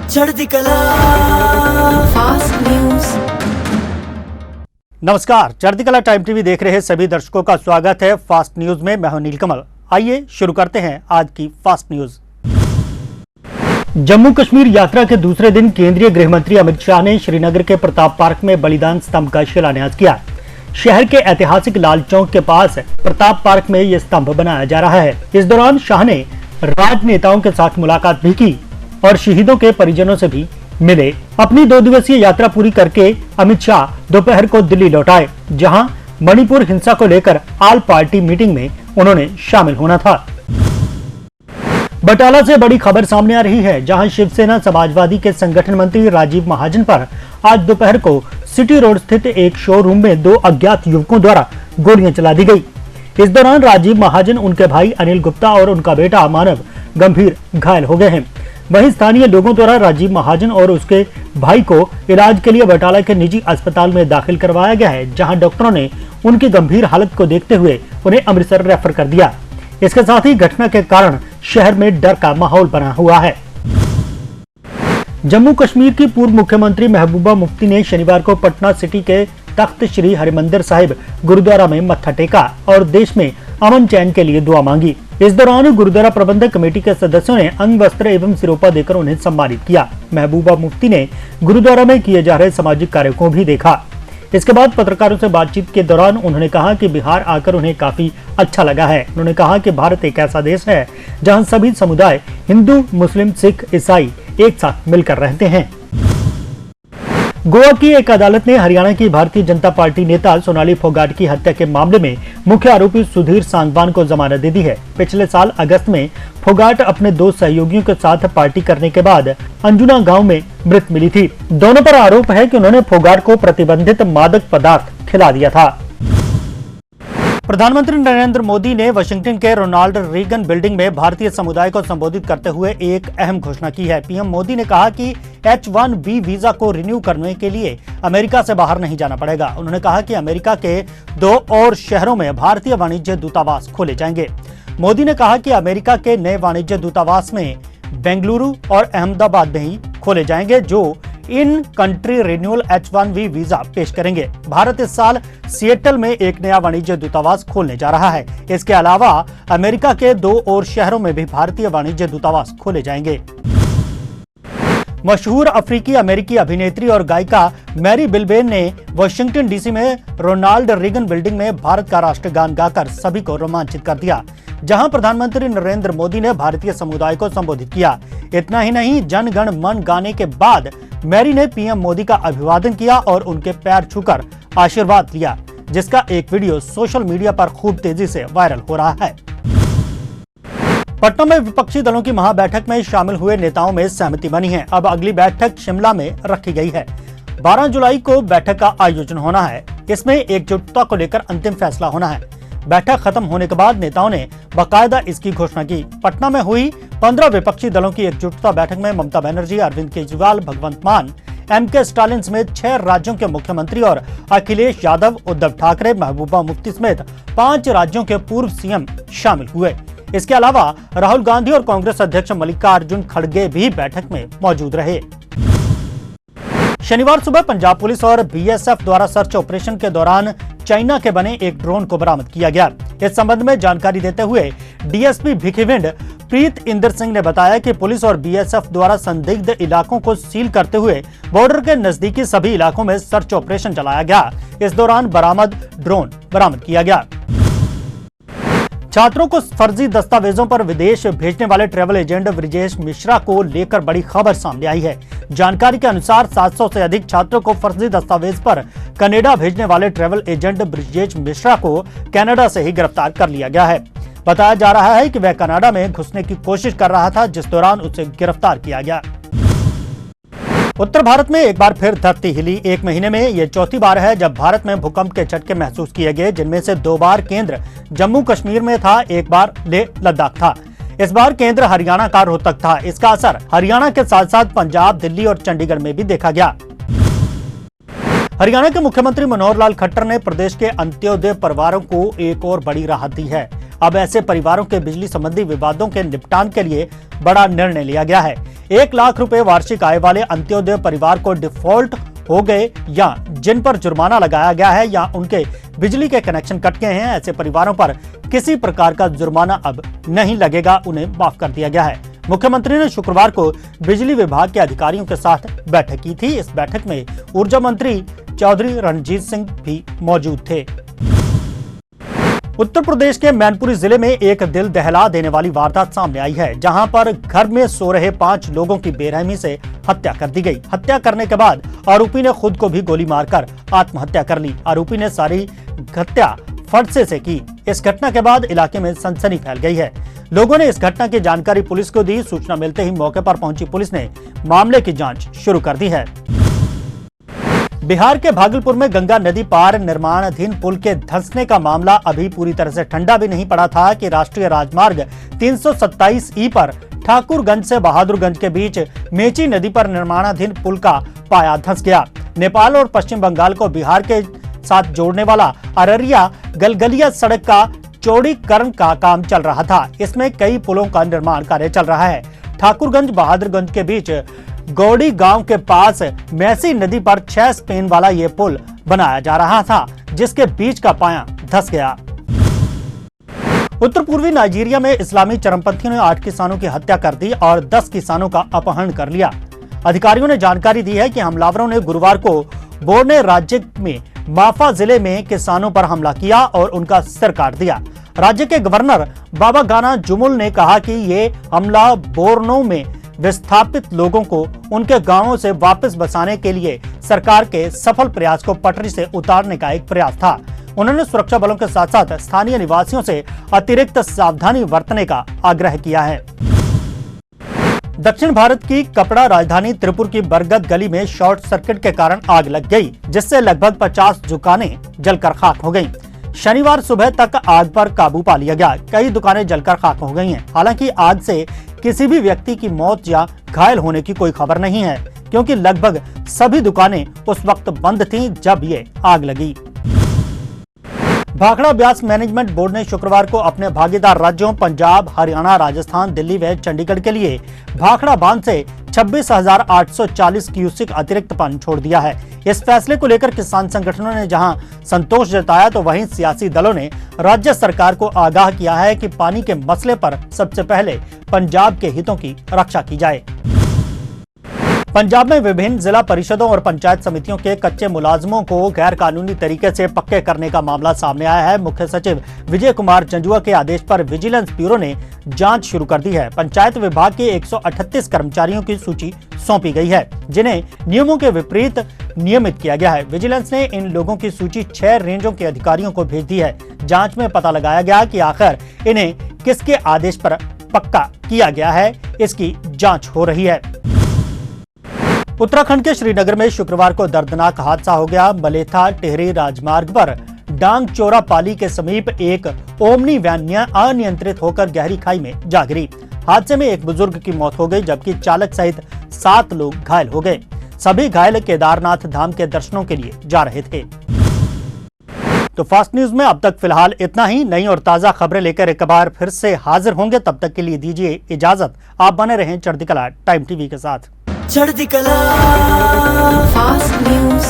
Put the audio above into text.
चढ़ती कला fast news. नमस्कार, चढ़ती कला टाइम टीवी देख रहे सभी दर्शकों का स्वागत है फास्ट न्यूज में। मैं हूं नीलकमल। आइए शुरू करते हैं आज की फास्ट न्यूज। जम्मू कश्मीर यात्रा के दूसरे दिन केंद्रीय गृह मंत्री अमित शाह ने श्रीनगर के प्रताप पार्क में बलिदान स्तंभ का शिलान्यास किया। शहर के ऐतिहासिक लाल चौक के पास प्रताप पार्क में यह स्तंभ बनाया जा रहा है। इस दौरान शाह ने राजनेताओं के साथ मुलाकात भी की और शहीदों के परिजनों से भी मिले। अपनी 2 दिवसीय यात्रा पूरी करके अमित शाह दोपहर को दिल्ली लौट आए, जहां मणिपुर हिंसा को लेकर ऑल पार्टी मीटिंग में उन्होंने शामिल होना था। बटाला से बड़ी खबर सामने आ रही है, जहां शिवसेना समाजवादी के संगठन मंत्री राजीव महाजन पर आज दोपहर को सिटी रोड स्थित एक शोरूम में 2 अज्ञात युवकों द्वारा गोलियां चला दी गई। इस दौरान राजीव महाजन, उनके भाई अनिल गुप्ता और उनका बेटा मानव गंभीर घायल हो गए हैं। वहीं स्थानीय लोगों द्वारा राजीव महाजन और उसके भाई को इलाज के लिए बटाला के निजी अस्पताल में दाखिल करवाया गया है, जहां डॉक्टरों ने उनकी गंभीर हालत को देखते हुए उन्हें अमृतसर रेफर कर दिया। इसके साथ ही घटना के कारण शहर में डर का माहौल बना हुआ है। जम्मू कश्मीर की पूर्व मुख्यमंत्री महबूबा मुफ्ती ने शनिवार को पटना सिटी के तख्त श्री हरिमंदिर साहिब गुरुद्वारा में मत्था टेका और देश में अमन चैन के लिए दुआ मांगी। इस दौरान गुरुद्वारा प्रबंधक कमेटी के सदस्यों ने अंग वस्त्र एवं सिरोपा देकर उन्हें सम्मानित किया। महबूबा मुफ्ती ने गुरुद्वारा में किए जा रहे सामाजिक कार्यों को भी देखा। इसके बाद पत्रकारों से बातचीत के दौरान उन्होंने कहा कि बिहार आकर उन्हें काफी अच्छा लगा है। उन्होंने कहा कि भारत एक ऐसा देश है जहां सभी समुदाय हिंदू, मुस्लिम, सिख, ईसाई एक साथ मिलकर रहते हैं। गोवा की एक अदालत ने हरियाणा की भारतीय जनता पार्टी नेता सोनाली फोगाट की हत्या के मामले में मुख्य आरोपी सुधीर सांगवान को जमानत दे दी है। पिछले साल अगस्त में फोगाट अपने 2 सहयोगियों के साथ पार्टी करने के बाद अंजुना गांव में मृत मिली थी। दोनों पर आरोप है कि उन्होंने फोगाट को प्रतिबंधित मादक पदार्थ खिला दिया था। प्रधानमंत्री नरेंद्र मोदी ने वाशिंगटन के रोनाल्ड रीगन बिल्डिंग में भारतीय समुदाय को संबोधित करते हुए एक अहम घोषणा की है। पीएम मोदी ने कहा कि H-1B वीजा को रिन्यू करने के लिए अमेरिका से बाहर नहीं जाना पड़ेगा। उन्होंने कहा कि अमेरिका के 2 और शहरों में भारतीय वाणिज्य दूतावास खोले जाएंगे। मोदी ने कहा कि अमेरिका के नए वाणिज्य दूतावास में बेंगलुरु और अहमदाबाद में ही खोले जाएंगे, जो in country renewal H-1B visa पेश करेंगे। भारत इस साल सिएटल में एक नया वाणिज्य दूतावास खोलने जा रहा है। इसके अलावा अमेरिका के 2 और शहरों में भी भारतीय वाणिज्य दूतावास खोले जाएंगे। मशहूर अफ्रीकी अमेरिकी अभिनेत्री और गायिका मैरी बिलबेन ने वाशिंगटन डीसी में रोनाल्ड रीगन बिल्डिंग में भारत का राष्ट्रगान गाकर सभी को रोमांचित कर दिया, जहां प्रधानमंत्री नरेंद्र मोदी ने भारतीय समुदाय को संबोधित किया। इतना ही नहीं, जन गण मन गाने के बाद मैरी ने पीएम मोदी का अभिवादन किया और उनके पैर छूकर आशीर्वाद लिया, जिसका एक वीडियो सोशल मीडिया पर खूब तेजी से वायरल हो रहा है। पटना में विपक्षी दलों की महाबैठक में शामिल हुए नेताओं में सहमति बनी है। अब अगली बैठक शिमला में रखी गई है। 12 जुलाई को बैठक का आयोजन होना है। इसमें एकजुटता को लेकर अंतिम फैसला होना है। बैठक खत्म होने के बाद नेताओं ने बाकायदा इसकी घोषणा की। पटना में हुई 15 विपक्षी दलों की एकजुटता बैठक में ममता बनर्जी, अरविंद केजरीवाल, भगवंत मान, एमके स्टालिन समेत 6 राज्यों के मुख्यमंत्री और अखिलेश यादव, उद्धव ठाकरे, महबूबा मुफ्ती समेत 5 राज्यों के पूर्व सीएम शामिल हुए। इसके अलावा राहुल गांधी और कांग्रेस अध्यक्ष मल्लिकार्जुन खड़गे भी बैठक में मौजूद रहे। शनिवार सुबह पंजाब पुलिस और बीएसएफ द्वारा सर्च ऑपरेशन के दौरान चाइना के बने एक ड्रोन को बरामद किया गया। इस संबंध में जानकारी देते हुए डीएसपी भिखीविंड प्रीत इंदर सिंह ने बताया कि पुलिस और बीएसएफ द्वारा संदिग्ध इलाकों को सील करते हुए बॉर्डर के नजदीकी सभी इलाकों में सर्च ऑपरेशन चलाया गया। इस दौरान ड्रोन बरामद किया गया। छात्रों को फर्जी दस्तावेजों पर विदेश भेजने वाले ट्रैवल एजेंट ब्रिजेश मिश्रा को लेकर बड़ी खबर सामने आई है। जानकारी के अनुसार 700 से अधिक छात्रों को फर्जी दस्तावेज पर कनाडा भेजने वाले ट्रैवल एजेंट ब्रिजेश मिश्रा को कनाडा से ही गिरफ्तार कर लिया गया है। बताया जा रहा है कि वह कनाडा में घुसने की कोशिश कर रहा था, जिस दौरान उसे गिरफ्तार किया गया। उत्तर भारत में एक बार फिर धरती हिली। 1 महीने में यह चौथी बार है जब भारत में भूकंप के झटके महसूस किए गए, जिनमें से 2 बार केंद्र जम्मू कश्मीर में था, 1 बार लेह लद्दाख था। इस बार केंद्र हरियाणा का रोहतक था। इसका असर हरियाणा के साथ साथ पंजाब, दिल्ली और चंडीगढ़ में भी देखा गया। हरियाणा के मुख्यमंत्री मनोहर लाल खट्टर ने प्रदेश के अंत्योदय परिवारों को एक और बड़ी राहत दी है। अब ऐसे परिवारों के बिजली संबंधी विवादों के निपटान के लिए बड़ा निर्णय लिया गया है। 1 लाख रुपए वार्षिक आय वाले अंत्योदय परिवार को डिफॉल्ट हो गए या जिन पर जुर्माना लगाया गया है या उनके बिजली के कनेक्शन कट गए हैं, ऐसे परिवारों पर किसी प्रकार का जुर्माना अब नहीं लगेगा, उन्हें माफ कर दिया गया है। मुख्यमंत्री ने शुक्रवार को बिजली विभाग के अधिकारियों के साथ बैठक की थी। इस बैठक में ऊर्जा मंत्री चौधरी रणजीत सिंह भी मौजूद थे। उत्तर प्रदेश के मैनपुरी जिले में एक दिल दहला देने वाली वारदात सामने आई है, जहां पर घर में सो रहे 5 लोगों की बेरहमी से हत्या कर दी गई। हत्या करने के बाद आरोपी ने खुद को भी गोली मारकर आत्महत्या कर ली। आरोपी ने सारी हत्या फरसे से की। इस घटना के बाद इलाके में सनसनी फैल गई है। लोगों ने इस घटना की जानकारी पुलिस को दी। सूचना मिलते ही मौके पर पहुंची पुलिस ने मामले की जांच शुरू कर दी है। बिहार के भागलपुर में गंगा नदी पार निर्माणाधीन पुल के धंसने का मामला अभी पूरी तरह से ठंडा भी नहीं पड़ा था कि राष्ट्रीय राजमार्ग 327E पर ठाकुरगंज से बहादुरगंज के बीच मेची नदी पर निर्माणाधीन पुल का पाया धंस गया। नेपाल और पश्चिम बंगाल को बिहार के साथ जोड़ने वाला अररिया गलगलिया सड़क का चौड़ीकरण का काम चल रहा था। इसमें कई पुलों का निर्माण कार्य चल रहा है। ठाकुरगंज बहादुरगंज के बीच गौड़ी गांव के पास मैसी नदी पर 6 स्पेन वाला ये पुल बनाया जा रहा था, जिसके बीच का पाया धंस गया। उत्तर पूर्वी नाइजीरिया में इस्लामी चरमपंथियों ने 8 किसानों की हत्या कर दी और 10 किसानों का अपहरण कर लिया। अधिकारियों ने जानकारी दी है कि हमलावरों ने गुरुवार को बोर्ने राज्य में माफा जिले में किसानों पर हमला किया और उनका सिर काट दिया। राज्य के गवर्नर बाबा गाना जुमुल ने कहा कि ये हमला बोर्नो में विस्थापित लोगों को उनके गांवों से वापस बसाने के लिए सरकार के सफल प्रयास को पटरी से उतारने का एक प्रयास था। उन्होंने सुरक्षा बलों के साथ साथ स्थानीय निवासियों से अतिरिक्त सावधानी बरतने का आग्रह किया है। दक्षिण भारत की कपड़ा राजधानी त्रिपुर की बरगद गली में शॉर्ट सर्किट के कारण आग लग गई, जिससे लगभग 50 दुकानें जलकर खाक हो गईं। शनिवार सुबह तक आग पर काबू पा लिया गया। कई दुकानें जलकर खाक हो गई हैं। हालांकि आग से किसी भी व्यक्ति की मौत या घायल होने की कोई खबर नहीं है, क्योंकि लगभग सभी दुकानें उस वक्त बंद थीं जब ये आग लगी। भाखड़ा ब्यास मैनेजमेंट बोर्ड ने शुक्रवार को अपने भागीदार राज्यों पंजाब, हरियाणा, राजस्थान, दिल्ली व चंडीगढ़ के लिए भाखड़ा बांध से 26,840 क्यूसेक अतिरिक्त पानी छोड़ दिया है। इस फैसले को लेकर किसान संगठनों ने जहां संतोष जताया, तो वहीं सियासी दलों ने राज्य सरकार को आगाह किया है कि पानी के मसले पर सबसे पहले पंजाब के हितों की रक्षा की जाए। पंजाब में विभिन्न जिला परिषदों और पंचायत समितियों के कच्चे मुलाजमों को गैर कानूनी तरीके से पक्के करने का मामला सामने आया है। मुख्य सचिव विजय कुमार जंजुआ के आदेश पर विजिलेंस ब्यूरो ने जांच शुरू कर दी है। पंचायत विभाग के 138 कर्मचारियों की सूची सौंपी गई है, जिन्हें नियमों के विपरीत नियमित किया गया है। विजिलेंस ने इन लोगों की सूची 6 रेंजों के अधिकारियों को भेज दी है। जांच में पता लगाया गया कि आखिर इन्हें किसके आदेश पर पक्का किया गया है, इसकी जांच हो रही है। उत्तराखंड के श्रीनगर में शुक्रवार को दर्दनाक हादसा हो गया। मलेथा टिहरी राजमार्ग पर डांग चोरा पाली के समीप एक ओमनी वैन अनियंत्रित होकर गहरी खाई में जा गिरी। हादसे में एक बुजुर्ग की मौत हो गई, जबकि चालक सहित 7 लोग घायल हो गए। सभी घायल केदारनाथ धाम के दर्शनों के लिए जा रहे थे। तो फास्ट न्यूज में अब तक फिलहाल इतना ही। नई और ताजा खबरें लेकर एक बार फिर से हाजिर होंगे। तब तक के लिए दीजिए इजाजत। आप बने रहें चढ़ती कला टाइम टीवी के साथ। चढ़ती कला फास्ट न्यूज।